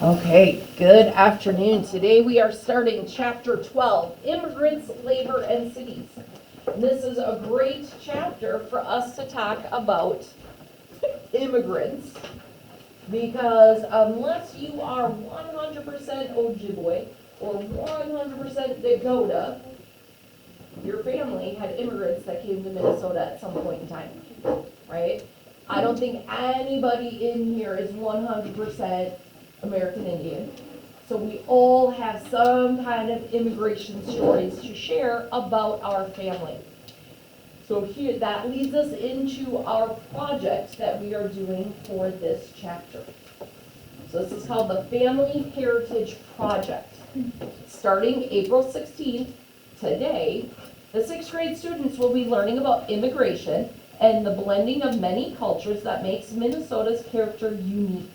Okay, good afternoon. Today we are starting chapter 12, Immigrants, Labor, and Cities. This is a great chapter for us to talk about immigrants because unless you are 100% Ojibwe or 100% Dakota, your family had immigrants that came to Minnesota at some point in time, right? I don't think anybody in here is 100% American Indian. So we all have some kind of immigration stories to share about our family. So here, that leads us into our project that we are doing for this chapter. So this is called the Family Heritage Project. Starting April 16th, today, the sixth grade students will be learning about immigration and the blending of many cultures that makes Minnesota's character unique.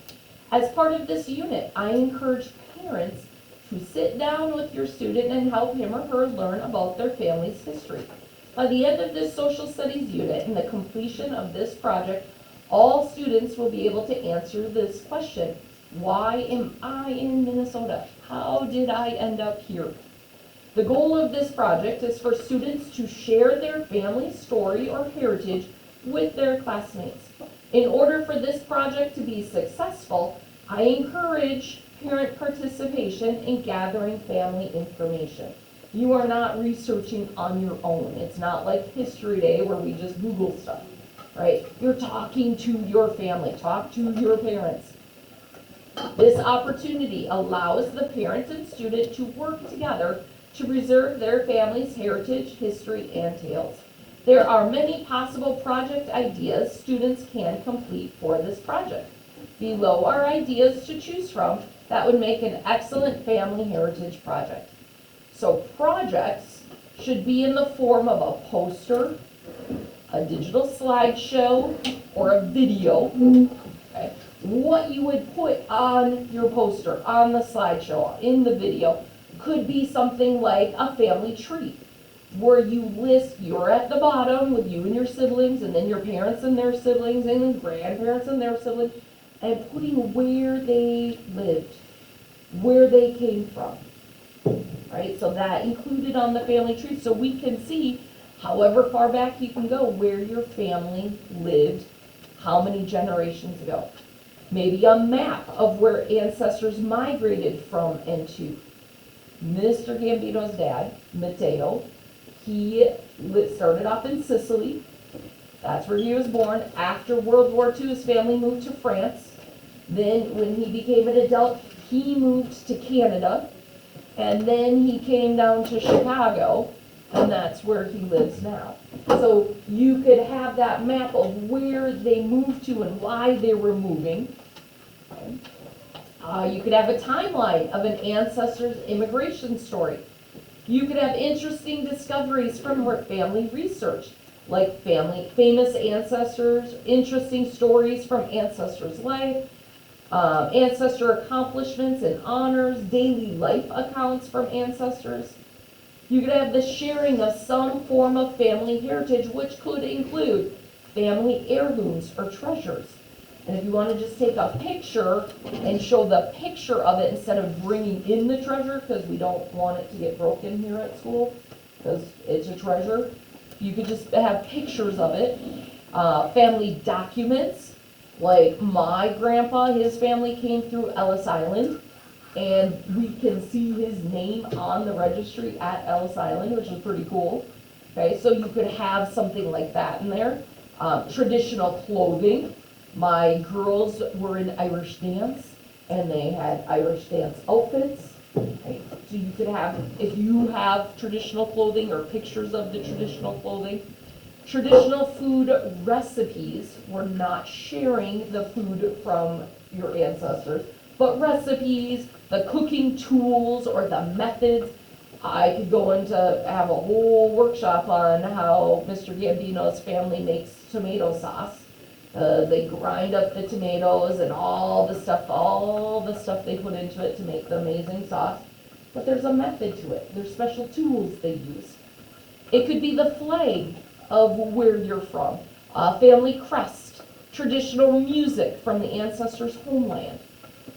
As part of this unit, I encourage parents to sit down with your student and help him or her learn about their family's history. By the end of this social studies unit and the completion of this project, all students will be able to answer this question: why am I in Minnesota? How did I end up here? The goal of this project is for students to share their family story or heritage with their classmates. In order for this project to be successful, I encourage parent participation in gathering family information. You are not researching on your own. It's not like History Day where we just Google stuff, right? You're talking to your family, talk to your parents. This opportunity allows the parent and student to work together to preserve their family's heritage, history, and tales. There are many possible project ideas students can complete for this project. Below are ideas to choose from that would make an excellent family heritage project. So projects should be in the form of a poster, a digital slideshow, or a video. Okay? What you would put on your poster, on the slideshow, in the video, could be something like a family tree, where you list, you're at the bottom with you and your siblings, and then your parents and their siblings, and grandparents and their siblings, and putting where they lived, where they came from, right? So that included on the family tree, so we can see, however far back you can go, where your family lived, how many generations ago. Maybe a map of where ancestors migrated from and to. Mr. Gambino's dad, Matteo, he started off in Sicily. That's where he was born. After World War II, his family moved to France. Then when he became an adult, he moved to Canada. And then he came down to Chicago, and that's where he lives now. So you could have that map of where they moved to and why they were moving. You could have a timeline of an ancestor's immigration story. You could have interesting discoveries from her family research, like famous ancestors, interesting stories from ancestors' life, ancestor accomplishments and honors, daily life accounts from ancestors. You could have the sharing of some form of family heritage, which could include family heirlooms or treasures. And if you want to just take a picture and show the picture of it instead of bringing in the treasure, because we don't want it to get broken here at school, because it's a treasure, you could just have pictures of it. Family documents, like my grandpa, his family came through Ellis Island, and we can see his name on the registry at Ellis Island, which is pretty cool. Okay, so you could have something like that in there. Traditional clothing. My girls were in Irish dance, and they had Irish dance outfits. Okay, so you could have, if you have traditional clothing or pictures of the traditional clothing. Traditional food recipes. We're not sharing the food from your ancestors, but recipes, the cooking tools or the methods. I could go into have a whole workshop on how Mr. Gambino's family makes tomato sauce. They grind up the tomatoes and all the stuff they put into it to make the amazing sauce. But there's a method to it. There's special tools they use. It could be the flag of where you're from, family crest, traditional music from the ancestors' homeland.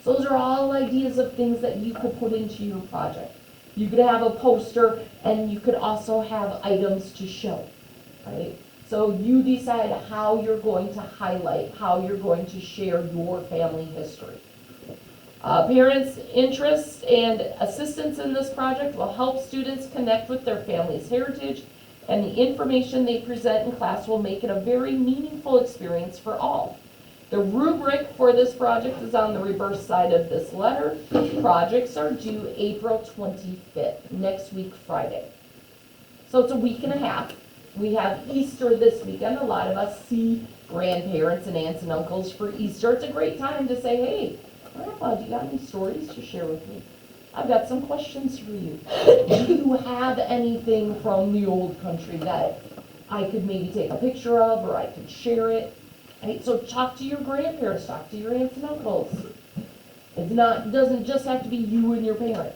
So those are all ideas of things that you could put into your project. You could have a poster and you could also have items to show, right? So you decide how you're going to highlight, how you're going to share your family history. Parents' interest and assistance in this project will help students connect with their family's heritage, and the information they present in class will make it a very meaningful experience for all. The rubric for this project is on the reverse side of this letter. Projects are due April 25th, next week, Friday. So it's a week and a half. We have Easter this weekend. A lot of us see grandparents and aunts and uncles for Easter. It's a great time to say, hey, Grandpa, do you got any stories to share with me? I've got some questions for you. Do you have anything from the old country that I could maybe take a picture of, or I could share it? Right? So talk to your grandparents, talk to your aunts and uncles. It doesn't just have to be you and your parent.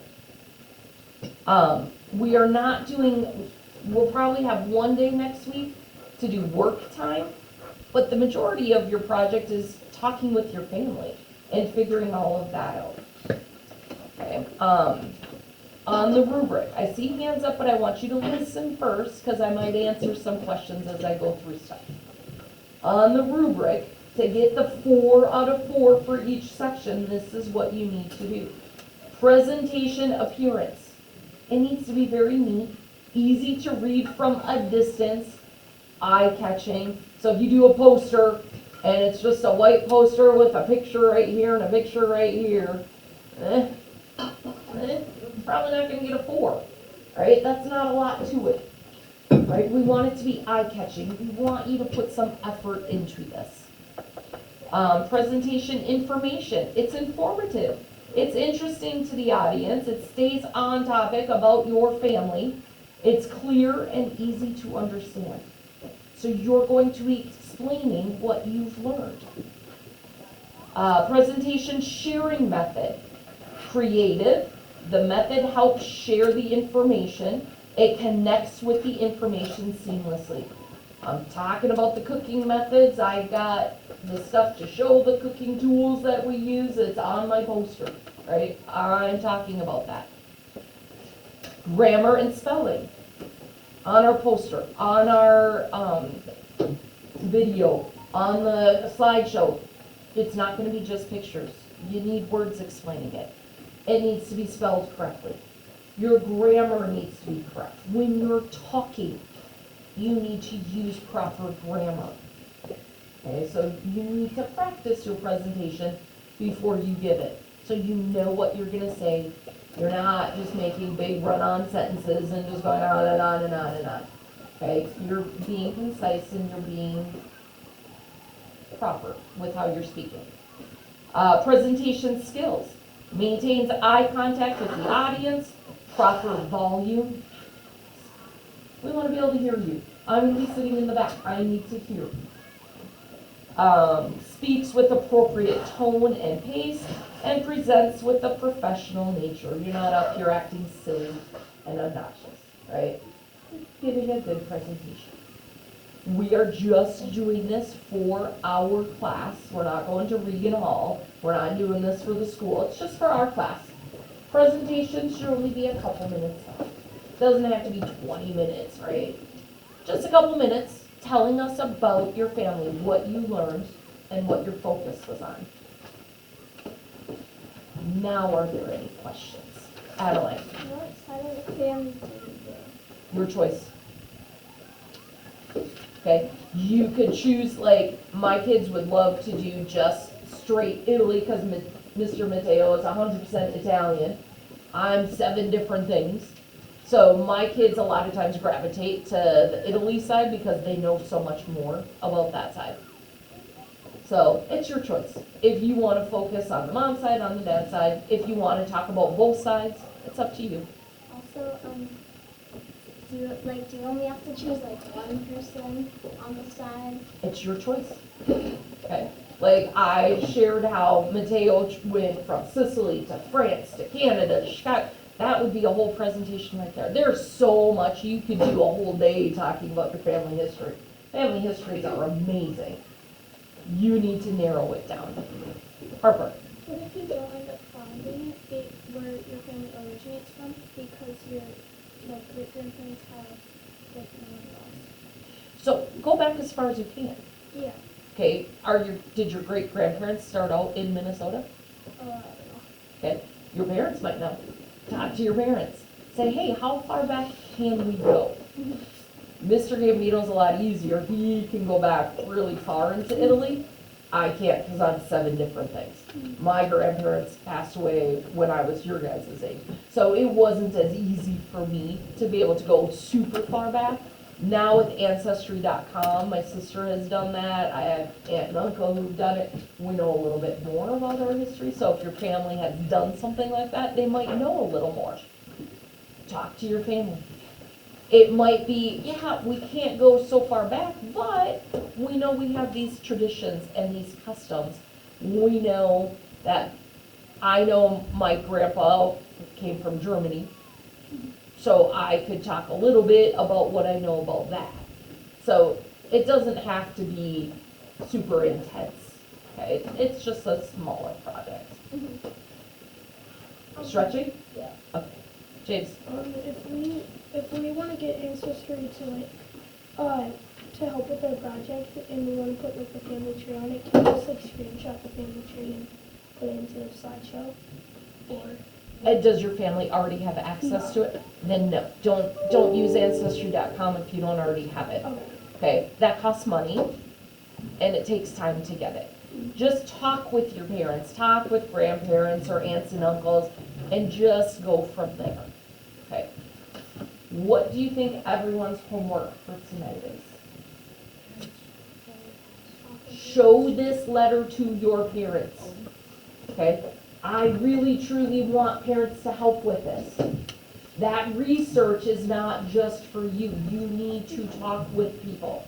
We are not doing, we'll probably have one day next week to do work time, but the majority of your project is talking with your family and figuring all of that out. Okay. On the rubric, I see hands up, but I want you to listen first because I might answer some questions as I go through stuff. On the rubric, to get the 4 out of 4 for each section, this is what you need to do. Presentation appearance. It needs to be very neat, easy to read from a distance, eye-catching. So if you do a poster and it's just a white poster with a picture right here and a picture right here, you're probably not going to get a 4, right? That's not a lot to it. Right? We want it to be eye-catching. We want you to put some effort into this. Presentation information. It's informative. It's interesting to the audience. It stays on topic about your family. It's clear and easy to understand. So you're going to be explaining what you've learned. Presentation sharing method. Creative. The method helps share the information. It connects with the information seamlessly. I'm talking about the cooking methods. I've got the stuff to show the cooking tools that we use. It's on my poster, right? I'm talking about that. Grammar and spelling. On our poster, on our video, on the slideshow. It's not going to be just pictures. You need words explaining it. It needs to be spelled correctly. Your grammar needs to be correct. When you're talking, you need to use proper grammar. Okay, so you need to practice your presentation before you give it. So you know what you're going to say. You're not just making big run-on sentences and just going on and on and on and on. Okay, you're being concise and you're being proper with how you're speaking. Presentation skills. Maintains eye contact with the audience. Proper volume. We want to be able to hear you. I'm going to be sitting in the back. I need to hear. Speaks with appropriate tone and pace, and presents with a professional nature. You're not up here acting silly and obnoxious, right? Giving a good presentation. We are just doing this for our class. We're not going to Regan Hall. We're not doing this for the school. It's just for our class. Presentations should only be a couple minutes long. Doesn't have to be 20 minutes, right? Just a couple minutes telling us about your family, what you learned, and what your focus was on. Now, are there any questions? Adeline. What side of the family do you do? Your choice. Okay, you could choose, like, my kids would love to do just straight Italy because Mr. Matteo is 100% Italian. I'm 7 different things. So my kids a lot of times gravitate to the Italy side because they know so much more about that side. So it's your choice. If you want to focus on the mom side, on the dad side, if you want to talk about both sides, it's up to you. Also, do you only have to choose like one person on the side? It's your choice. Okay. Like I shared how Matteo went from Sicily to France to Canada to Chicago. That would be a whole presentation right there. There's so much. You could do a whole day talking about your family history. Family histories are amazing. You need to narrow it down. Harper. What if you don't end where your family originates from, because your like great grandparents have like in-laws. So go back as far as you can. Yeah. Okay, did your great grandparents start out in Minnesota? I don't know. Okay, your parents might know. Talk to your parents. Say, hey, how far back can we go? Mr. Gambino's a lot easier. He can go back really far into Italy. I can't because I'm 7 different things. My grandparents passed away when I was your guys' age. So it wasn't as easy for me to be able to go super far back. Now with Ancestry.com, my sister has done that. I have aunt and uncle who've done it. We know a little bit more about our history. So if your family has done something like that, they might know a little more. Talk to your family. It might be, yeah, we can't go so far back, but we know we have these traditions and these customs. We know that, I know my grandpa came from Germany, so I could talk a little bit about what I know about that. So it doesn't have to be super intense, okay? It's just a smaller project. Stretching? Yeah. Okay. James? If we want to get Ancestry to to help with our project, and we want to put like the family tree on it, can we just like screenshot the family tree and put it into the slideshow? Or Does your family already have access to it? Then no, don't use Ancestry.com if you don't already have it. okay. Okay, that costs money, and it takes time to get it. Just talk with your parents, talk with grandparents or aunts and uncles, and just go from there. Okay. What do you think everyone's homework for tonight is? Show this letter to your parents. Okay? I really truly want parents to help with this. That research is not just for you. You need to talk with people.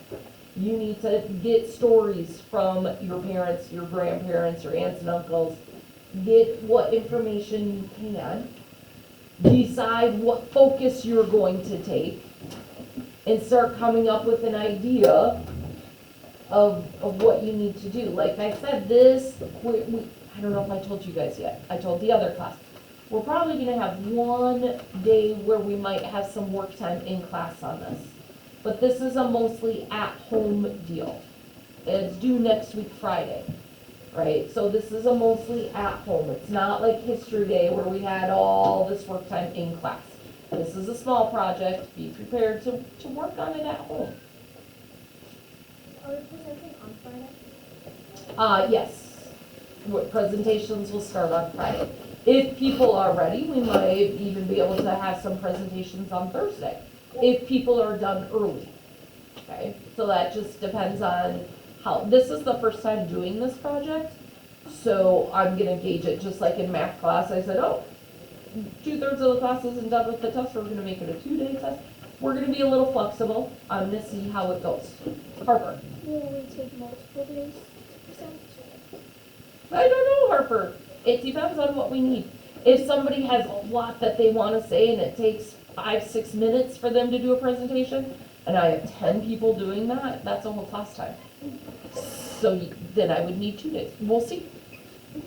You need to get stories from your parents, your grandparents, your aunts and uncles. Get what information you can. Decide what focus you're going to take. And start coming up with an idea of what you need to do. Like I said, I don't know if I told you guys yet. I told the other class. We're probably gonna have one day where we might have some work time in class on this. But this is a mostly at-home deal. It's due next week Friday, right? So this is a mostly at-home. It's not like History Day where we had all this work time in class. This is a small project. Be prepared to work on it at home. Are we presenting on Friday? Yes. Presentations will start on Friday. If people are ready, we might even be able to have some presentations on Thursday, if people are done early. Okay, so that just depends on how, this is the first time doing this project, so I'm gonna gauge it, just like in math class, I said, oh, 2/3 of the class isn't done with the test, we're gonna make it a 2-day test. We're gonna be a little flexible, I'm gonna see how it goes. Harper? Will we take multiple days to present? I don't know, Harper. It depends on what we need. If somebody has a lot that they want to say and it takes 5-6 minutes for them to do a presentation, and I have 10 people doing that, that's a whole class time. So then I would need 2 days. We'll see.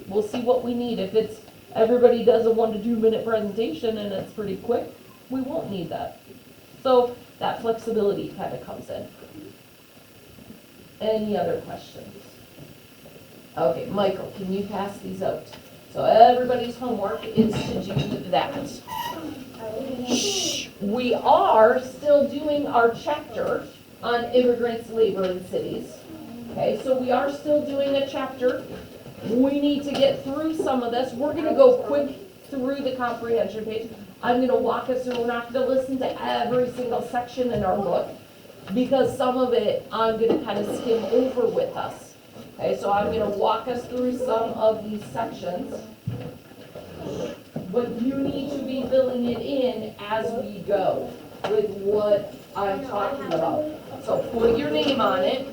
We'll see what we need. If it's, everybody does a 1 to 2 minute presentation and it's pretty quick, we won't need that. So that flexibility kind of comes in. Any other questions? Okay, Michael, can you pass these out? So everybody's homework is to do that. Shh, we are still doing our chapter on immigrants, labor, and cities. Okay, so we are still doing a chapter. We need to get through some of this. We're gonna go quick through the comprehension page. I'm gonna walk us through, we're not gonna listen to every single section in our book, because some of it I'm gonna kind of skim over with us. Okay, so I'm gonna walk us through some of these sections. But you need to be filling it in as we go with what I'm talking about. So put your name on it.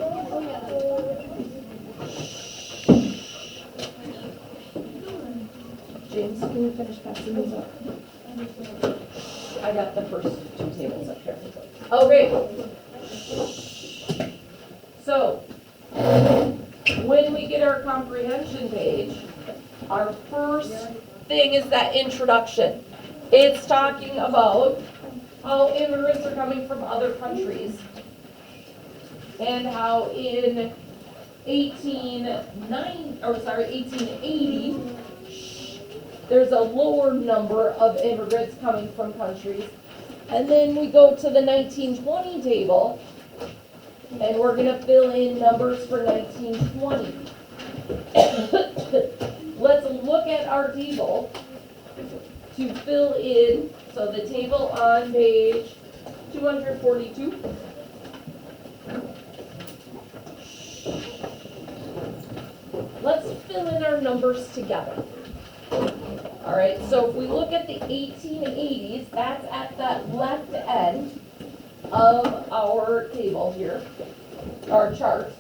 James, can you finish passing these up? I got the first 2 tables up here. Okay. So, when we get our comprehension page, our first thing is that introduction. It's talking about how immigrants are coming from other countries and how in 1880, there's a lower number of immigrants coming from countries. And then we go to the 1920 table, and we're gonna fill in numbers for 1920. Let's look at our table to fill in, so the table on page 242. Let's fill in our numbers together. All right, so if we look at the 1880s, that's at the left end of our table here, our chart.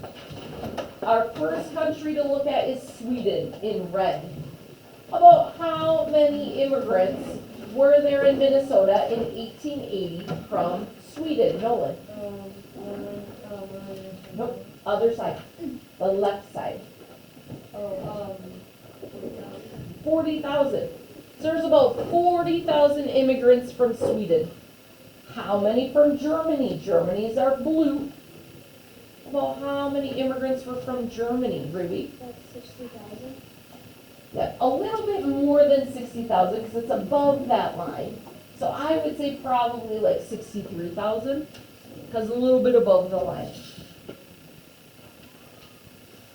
Our first country to look at is Sweden in red. About how many immigrants were there in Minnesota in 1880 from Sweden? Nolan? Nope, other side, the left side. 40,000. So there's about 40,000 immigrants from Sweden. How many from Germany? Germany's our blue. Well, how many immigrants were from Germany, Ruby? Like 60,000. Yeah, a little bit more than 60,000 because it's above that line. So I would say probably like 63,000 because a little bit above the line.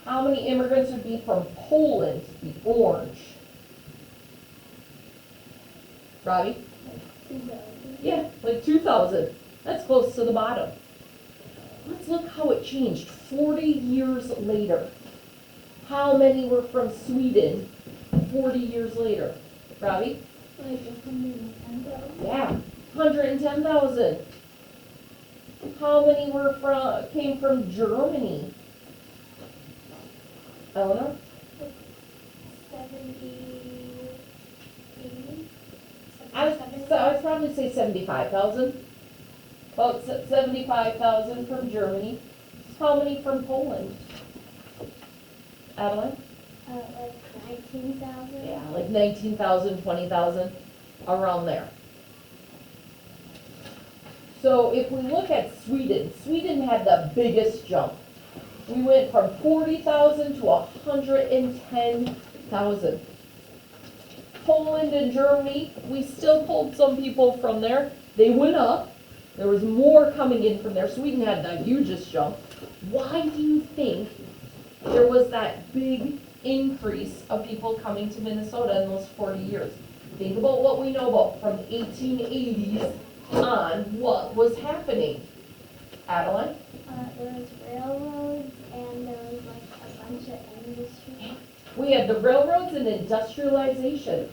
How many immigrants would be from Poland, the orange? Robbie? 2,000. Yeah, like 2,000. That's close to the bottom. Let's look how it changed 40 years later. How many were from Sweden 40 years later? Robbie? Like 110,000. Yeah, 110,000. How many came from Germany? Eleanor? 70, 80. I'd probably say 75,000. About 75,000 from Germany. How many from Poland? Adeline? Like 19,000. Yeah, like 19,000, 20,000, around there. So if we look at Sweden, Sweden had the biggest jump. We went from 40,000 to 110,000. Poland and Germany, we still pulled some people from there. They went up. There was more coming in from there. Sweden had the hugest jump. Why do you think there was that big increase of people coming to Minnesota in those 40 years? Think about what we know about from 1880s on, what was happening. Adeline? There was railroads and there was like a bunch of industry. We had the railroads and industrialization.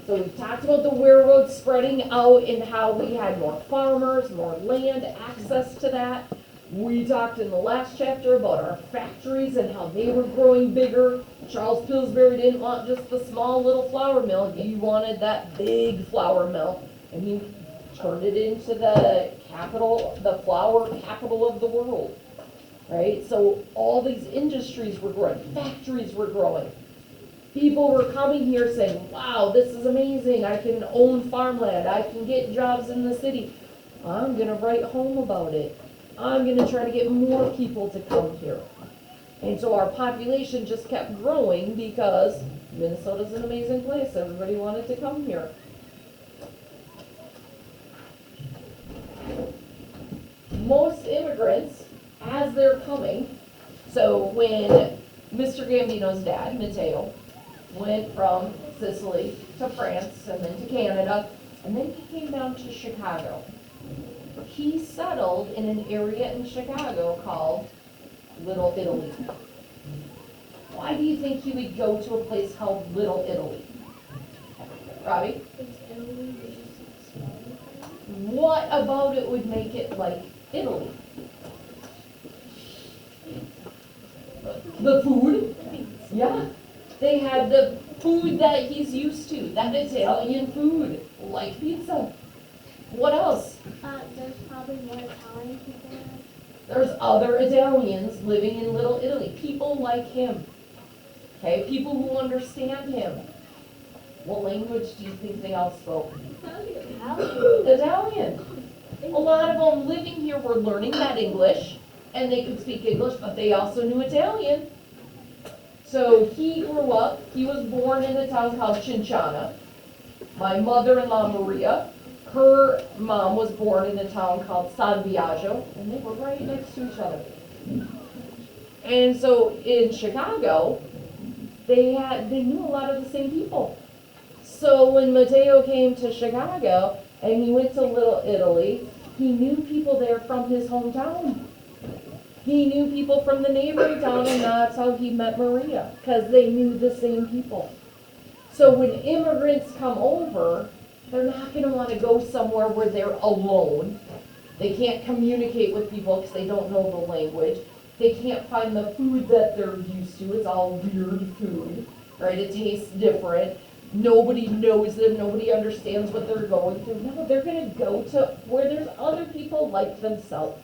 So we talked about the railroads spreading out and how we had more farmers, more land, access to that. We talked in the last chapter about our factories and how they were growing bigger. Charles Pillsbury didn't want just the small little flour mill. He wanted that big flour mill. And he turned it into the capital, the flour capital of the world. Right? So all these industries were growing, factories were growing. People were coming here saying, wow, this is amazing. I can own farmland. I can get jobs in the city. I'm going to write home about it. I'm going to try to get more people to come here. And so our population just kept growing because Minnesota's an amazing place. Everybody wanted to come here. Most immigrants, as they're coming, so when Mr. Gambino's dad, Matteo, went from Sicily to France and then to Canada, and then he came down to Chicago. He settled in an area in Chicago called Little Italy. Why do you think he would go to a place called Little Italy? Robbie? It's Italy, which is Spain. What about it would make it like Italy? The food? Yeah. They had the food that he's used to, that Italian food, like pizza. What else? There's probably more Italian people there. There's other Italians living in Little Italy, people like him. Okay, people who understand him. What language do you think they all spoke? Italian. Italian. A lot of them living here were learning that English, and they could speak English, but they also knew Italian. So he grew up, he was born in a town called Cinciana. My mother-in-law, Maria, her mom was born in a town called San Biagio, and they were right next to each other. And so in Chicago, they knew a lot of the same people. So when Matteo came to Chicago and he went to Little Italy, he knew people there from his hometown. He knew people from the neighboring town, and that's how he met Maria, because they knew the same people. So when immigrants come over, they're not going to want to go somewhere where they're alone. They can't communicate with people because they don't know the language. They can't find the food that they're used to. It's all weird food, right? It tastes different. Nobody knows them. Nobody understands what they're going through. No, they're going to go to where there's other people like themselves.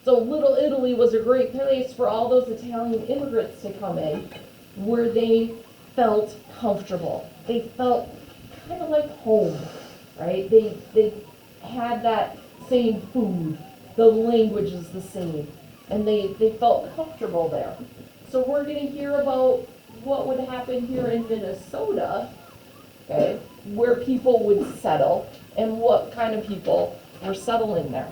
So Little Italy was a great place for all those Italian immigrants to come in, where they felt comfortable. They felt kind of like home, right? They had that same food. The language is the same. And they felt comfortable there. So we're going to hear about what would happen here in Minnesota, okay, where people would settle and what kind of people were settling there.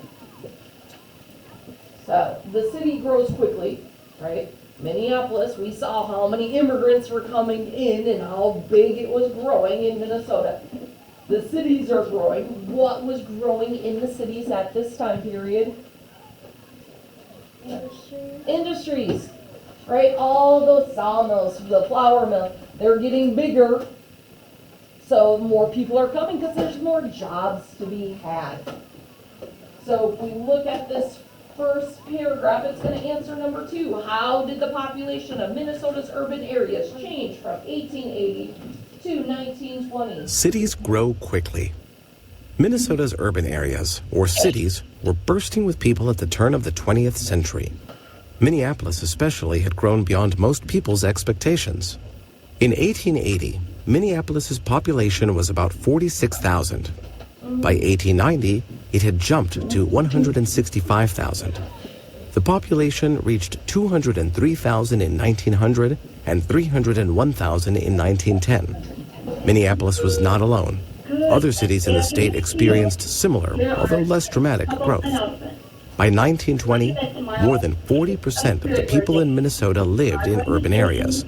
So the city grows quickly, right? Minneapolis, we saw how many immigrants were coming in and how big it was growing in Minnesota. The cities are growing. What was growing in the cities at this time period? Industries, right? All those sawmills, the flour mill, they're getting bigger. So more people are coming because there's more jobs to be had. So if we look at this first paragraph, it's going to answer number 2. How did the population of Minnesota's urban areas change from 1880 to 1920? Cities grow quickly. Minnesota's urban areas, or cities, were bursting with people at the turn of the 20th century. Minneapolis especially had grown beyond most people's expectations. In 1880, Minneapolis's population was about 46,000. By 1890, it had jumped to 165,000. The population reached 203,000 in 1900 and 301,000 in 1910. Minneapolis was not alone. Other cities in the state experienced similar, although less dramatic, growth. By 1920, more than 40% of the people in Minnesota lived in urban areas.